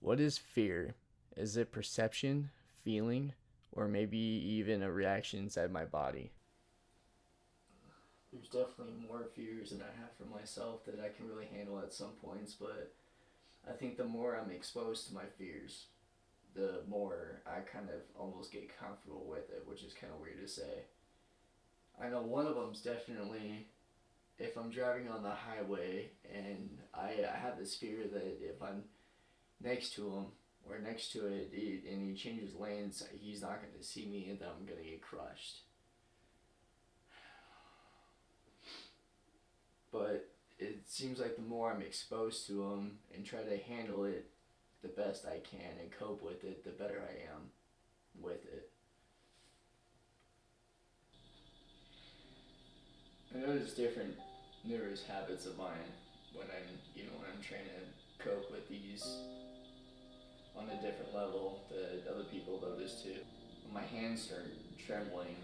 What is fear? Is it perception, feeling, or maybe even a reaction inside my body? There's definitely more fears than I have for myself that I can really handle at some points, but I think the more I'm exposed to my fears, the more I kind of almost get comfortable with it, which is kind of weird to say. I know one of them's definitely if I'm driving on the highway and I have this fear that if I'm next to him or next to and he changes lanes, he's not going to see me and then I'm going to get crushed. But it seems like the more I'm exposed to him and try to handle it the best I can and cope with it, the better I am with it. I notice different nervous habits of mine when I'm trying to cope with these on a different level that other people notice too. My hands start trembling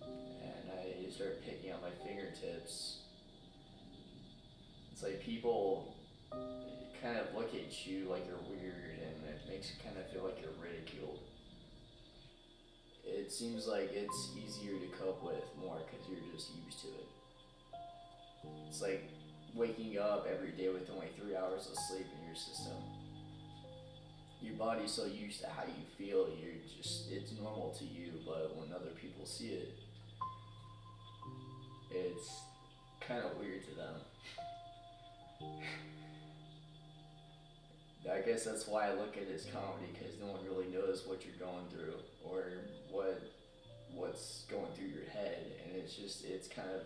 and I start picking out my fingertips. It's like people kind of look at you like you're weird and it makes you kind of feel like you're ridiculed. It seems like it's easier to cope with more because you're just used to it. It's like waking up every day with only 3 hours of sleep in your system. Your body's so used to how you feel, it's normal to you, but when other people see it, it's kind of weird to them. I guess that's why I look at it as comedy, because no one really knows what you're going through or what's going through your head, and it's kind of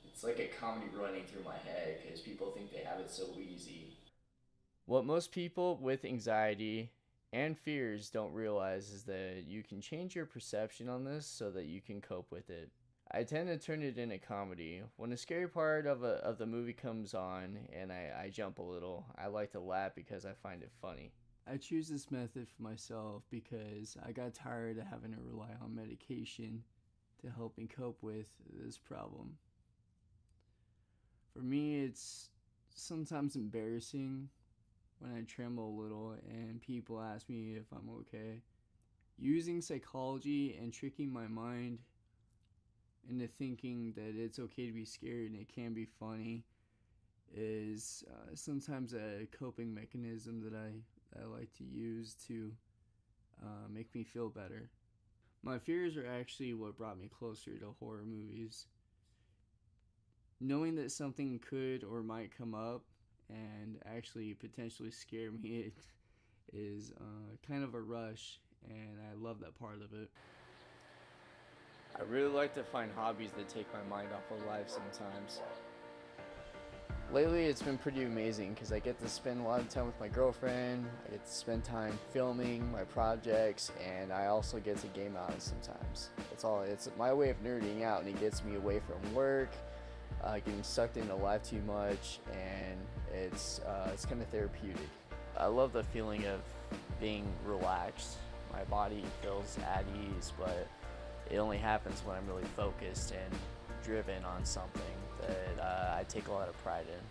it's like a comedy running through my head because people think they have it so easy. What most people with anxiety and fears don't realize is that you can change your perception on this so that you can cope with it. I tend to turn it into comedy. When the scary part of the movie comes on and I jump a little, I like to laugh because I find it funny. I choose this method for myself because I got tired of having to rely on medication to help me cope with this problem. For me, it's sometimes embarrassing when I tremble a little and people ask me if I'm okay. Using psychology and tricking my mind into thinking that it's okay to be scared and it can be funny is sometimes a coping mechanism that I like to use to make me feel better. My fears are actually what brought me closer to horror movies. Knowing that something could or might come up and actually potentially scare me, it is kind of a rush, and I love that part of it. I really like to find hobbies that take my mind off of life sometimes. Lately, it's been pretty amazing because I get to spend a lot of time with my girlfriend, I get to spend time filming my projects, and I also get to game out sometimes. It's my way of nerding out, and it gets me away from work, getting sucked into life too much, and it's kind of therapeutic. I love the feeling of being relaxed. My body feels at ease, but it only happens when I'm really focused and driven on something that I take a lot of pride in.